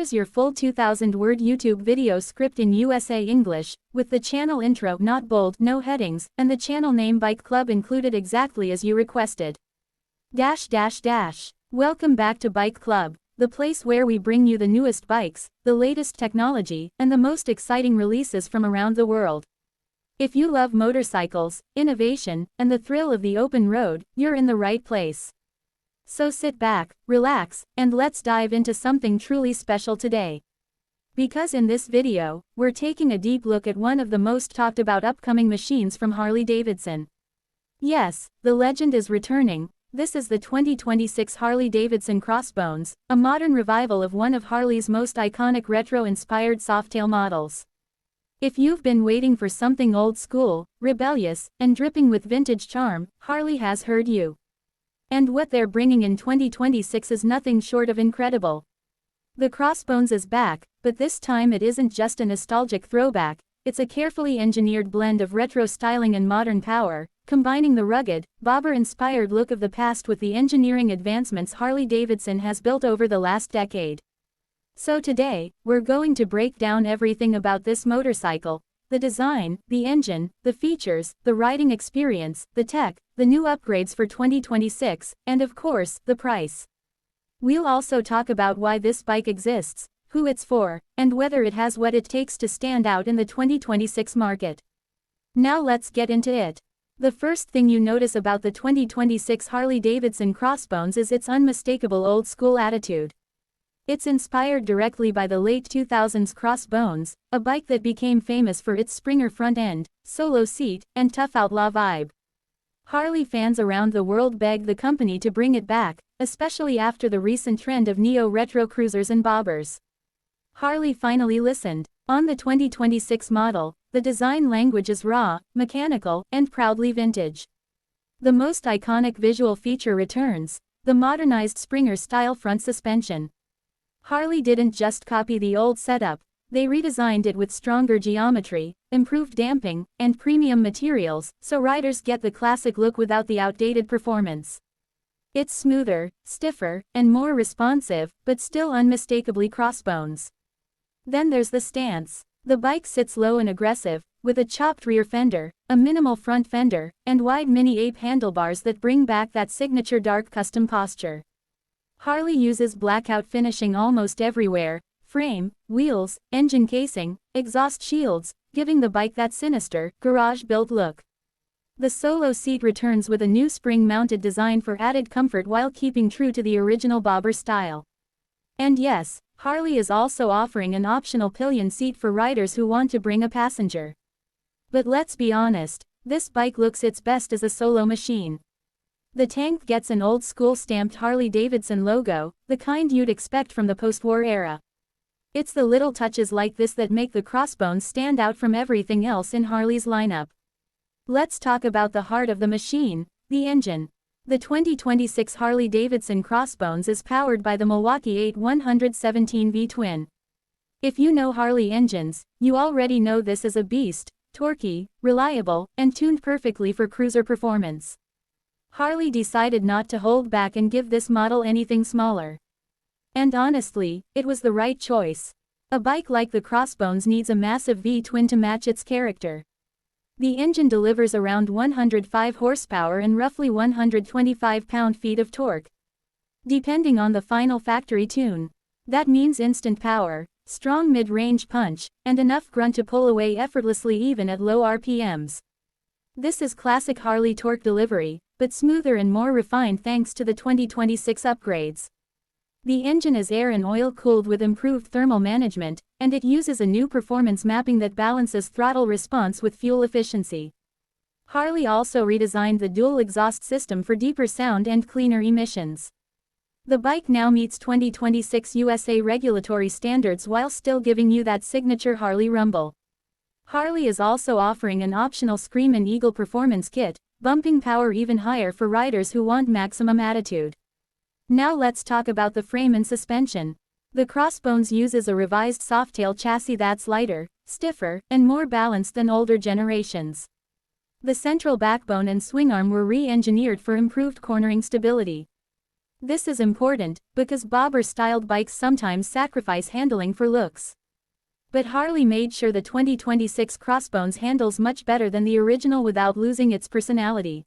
Here's your full 2,000-word YouTube video script in USA English, with the channel intro not bold, no headings, and the channel name Bike Club included exactly as you requested. Welcome back to Bike Club, the place where we bring you the newest bikes, the latest technology, and the most exciting releases from around the world. If you love motorcycles, innovation, and the thrill of the open road, you're in the right place. So sit back, relax, and let's dive into something truly special today. Because in this video, we're taking a deep look at one of the most talked about upcoming machines from Harley-Davidson. Yes, the legend is returning. This is the 2026 Harley-Davidson Crossbones, a modern revival of one of Harley's most iconic retro-inspired softail models. If you've been waiting for something old school, rebellious, and dripping with vintage charm, Harley has heard you. And what they're bringing in 2026 is nothing short of incredible. The Crossbones is back, but this time it isn't just a nostalgic throwback, it's a carefully engineered blend of retro styling and modern power, combining the rugged, bobber-inspired look of the past with the engineering advancements Harley-Davidson has built over the last decade. So today, we're going to break down everything about this motorcycle: the design, the engine, the features, the riding experience, the tech, the new upgrades for 2026, and of course, the price. We'll also talk about why this bike exists, who it's for, and whether it has what it takes to stand out in the 2026 market. Now let's get into it. The first thing you notice about the 2026 Harley-Davidson Crossbones is its unmistakable old-school attitude. It's inspired directly by the late 2000s Crossbones, a bike that became famous for its Springer front end, solo seat, and tough outlaw vibe. Harley fans around the world begged the company to bring it back, especially after the recent trend of neo-retro cruisers and bobbers. Harley finally listened. On the 2026 model, the design language is raw, mechanical, and proudly vintage. The most iconic visual feature returns: the modernized Springer-style front suspension. Harley didn't just copy the old setup, they redesigned it with stronger geometry, improved damping, and premium materials, so riders get the classic look without the outdated performance. It's smoother, stiffer, and more responsive, but still unmistakably Crossbones. Then there's the stance. The bike sits low and aggressive, with a chopped rear fender, a minimal front fender, and wide mini-ape handlebars that bring back that signature dark custom posture. Harley uses blackout finishing almost everywhere: frame, wheels, engine casing, exhaust shields, giving the bike that sinister, garage-built look. The solo seat returns with a new spring-mounted design for added comfort while keeping true to the original bobber style. And yes, Harley is also offering an optional pillion seat for riders who want to bring a passenger. But let's be honest, this bike looks its best as a solo machine. The tank gets an old-school stamped Harley-Davidson logo, the kind you'd expect from the post-war era. It's the little touches like this that make the Crossbones stand out from everything else in Harley's lineup. Let's talk about the heart of the machine, the engine. The 2026 Harley-Davidson Crossbones is powered by the Milwaukee 8117 V-twin. If you know Harley engines, you already know this is a beast: torquey, reliable, and tuned perfectly for cruiser performance. Harley decided not to hold back and give this model anything smaller. And honestly, it was the right choice. A bike like the Crossbones needs a massive V-twin to match its character. The engine delivers around 105 horsepower and roughly 125 pound-feet of torque, depending on the final factory tune. That means instant power, strong mid-range punch, and enough grunt to pull away effortlessly even at low RPMs. This is classic Harley torque delivery, but smoother and more refined thanks to the 2026 upgrades. The engine is air and oil cooled with improved thermal management, and it uses a new performance mapping that balances throttle response with fuel efficiency. Harley also redesigned the dual exhaust system for deeper sound and cleaner emissions. The bike now meets 2026 USA regulatory standards while still giving you that signature Harley rumble. Harley is also offering an optional Scream and Eagle performance kit, bumping power even higher for riders who want maximum attitude. Now let's talk about the frame and suspension. The Crossbones uses a revised softail chassis that's lighter, stiffer, and more balanced than older generations. The central backbone and swingarm were re-engineered for improved cornering stability. This is important, because bobber-styled bikes sometimes sacrifice handling for looks. But Harley made sure the 2026 Crossbones handles much better than the original without losing its personality.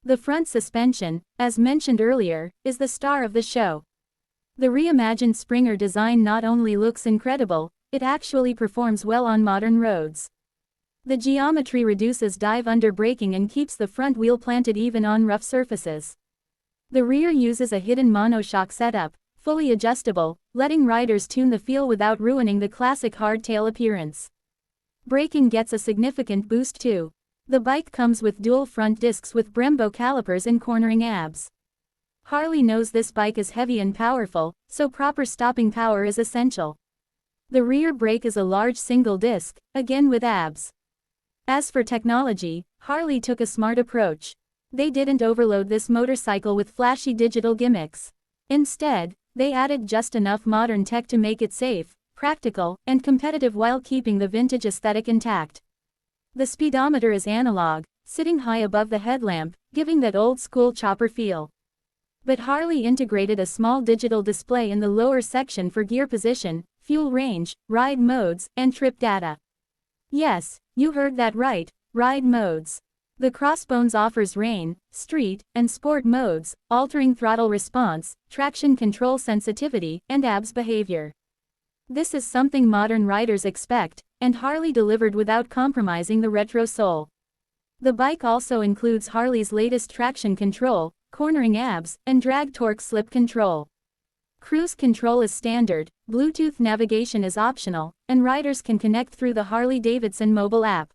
The front suspension, as mentioned earlier, is the star of the show. The reimagined Springer design not only looks incredible, it actually performs well on modern roads. The geometry reduces dive-under braking and keeps the front wheel planted even on rough surfaces. The rear uses a hidden monoshock setup, fully adjustable, letting riders tune the feel without ruining the classic hardtail appearance. Braking gets a significant boost too. The bike comes with dual front discs with Brembo calipers and cornering abs. Harley knows this bike is heavy and powerful, so proper stopping power is essential. The rear brake is a large single disc, again with abs. As for technology, Harley took a smart approach. They didn't overload this motorcycle with flashy digital gimmicks. Instead, they added just enough modern tech to make it safe, practical, and competitive while keeping the vintage aesthetic intact. The speedometer is analog, sitting high above the headlamp, giving that old-school chopper feel. But Harley integrated a small digital display in the lower section for gear position, fuel range, ride modes, and trip data. Yes, you heard that right, ride modes. The Crossbones offers rain, street, and sport modes, altering throttle response, traction control sensitivity, and ABS behavior. This is something modern riders expect, and Harley delivered without compromising the retro soul. The bike also includes Harley's latest traction control, cornering ABS, and drag torque slip control. Cruise control is standard, Bluetooth navigation is optional, and riders can connect through the Harley-Davidson mobile app.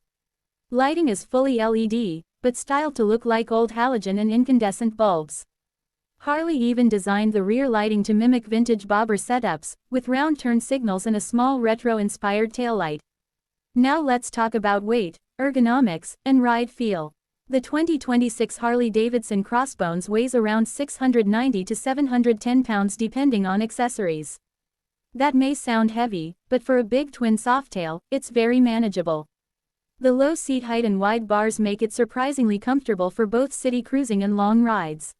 Lighting is fully LED, but styled to look like old halogen and incandescent bulbs. Harley even designed the rear lighting to mimic vintage bobber setups, with round turn signals and a small retro-inspired taillight. Now let's talk about weight, ergonomics, and ride feel. The 2026 Harley-Davidson Crossbones weighs around 690 to 710 pounds depending on accessories. That may sound heavy, but for a big twin softail, it's very manageable. The low seat height and wide bars make it surprisingly comfortable for both city cruising and long rides.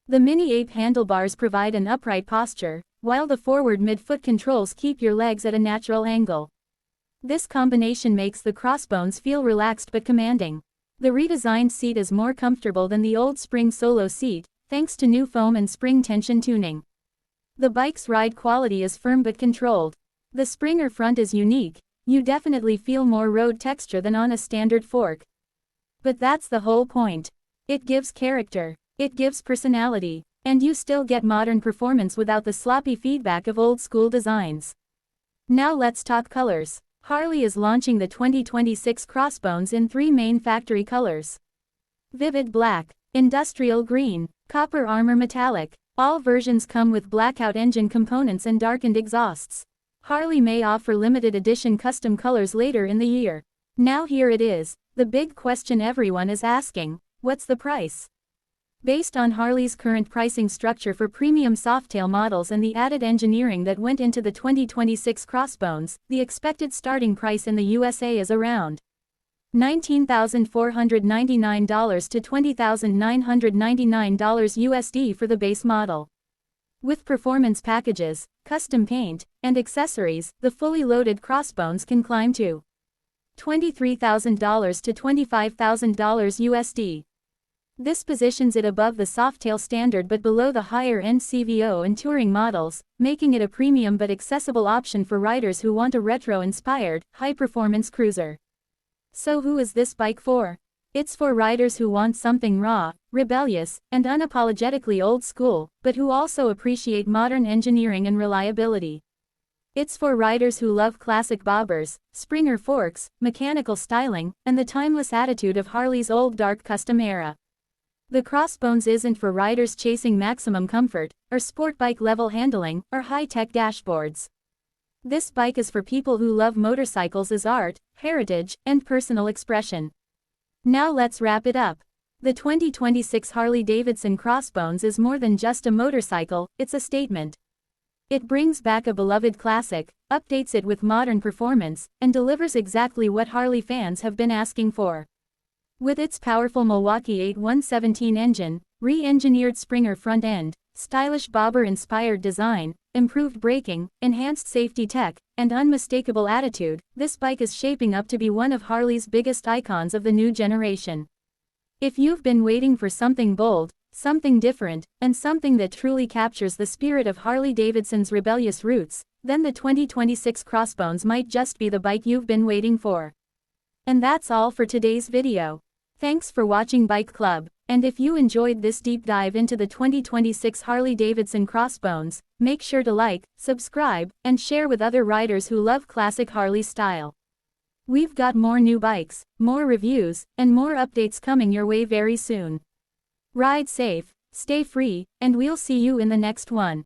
The Mini Ape handlebars provide an upright posture, while the forward mid-foot controls keep your legs at a natural angle. This combination makes the Crossbones feel relaxed but commanding. The redesigned seat is more comfortable than the old Spring Solo seat, thanks to new foam and spring tension tuning. The bike's ride quality is firm but controlled. The Springer front is unique. You definitely feel more road texture than on a standard fork. But that's the whole point. It gives character, it gives personality, and you still get modern performance without the sloppy feedback of old-school designs. Now let's talk colors. Harley is launching the 2026 Crossbones in 3 main factory colors: Vivid Black, Industrial Green, Copper Armor Metallic. All versions come with blackout engine components and darkened exhausts. Harley may offer limited edition custom colors later in the year. Now here it is, the big question everyone is asking: what's the price? Based on Harley's current pricing structure for premium softail models and the added engineering that went into the 2026 Crossbones, the expected starting price in the USA is around $19,499 to $20,999 USD for the base model. With performance packages, custom paint, and accessories, the fully loaded Crossbones can climb to $23,000 to $25,000 USD. This positions it above the softail standard but below the higher-end CVO and touring models, making it a premium but accessible option for riders who want a retro-inspired, high-performance cruiser. So who is this bike for? It's for riders who want something raw, rebellious, and unapologetically old school, but who also appreciate modern engineering and reliability. It's for riders who love classic bobbers, Springer forks, mechanical styling, and the timeless attitude of Harley's old dark custom era. The Crossbones isn't for riders chasing maximum comfort, or sport bike level handling, or high-tech dashboards. This bike is for people who love motorcycles as art, heritage, and personal expression. Now let's wrap it up. The 2026 Harley-Davidson Crossbones is more than just a motorcycle, it's a statement. It brings back a beloved classic, updates it with modern performance, and delivers exactly what Harley fans have been asking for. With its powerful Milwaukee 8 117 engine, Re-engineered Springer front end, stylish bobber-inspired design, improved braking, enhanced safety tech, and unmistakable attitude, this bike is shaping up to be one of Harley's biggest icons of the new generation. If you've been waiting for something bold, something different, and something that truly captures the spirit of Harley-Davidson's rebellious roots, then the 2026 Crossbones might just be the bike you've been waiting for. And that's all for today's video. Thanks for watching Bike Club, and if you enjoyed this deep dive into the 2026 Harley-Davidson Crossbones, make sure to like, subscribe, and share with other riders who love classic Harley style. We've got more new bikes, more reviews, and more updates coming your way very soon. Ride safe, stay free, and we'll see you in the next one.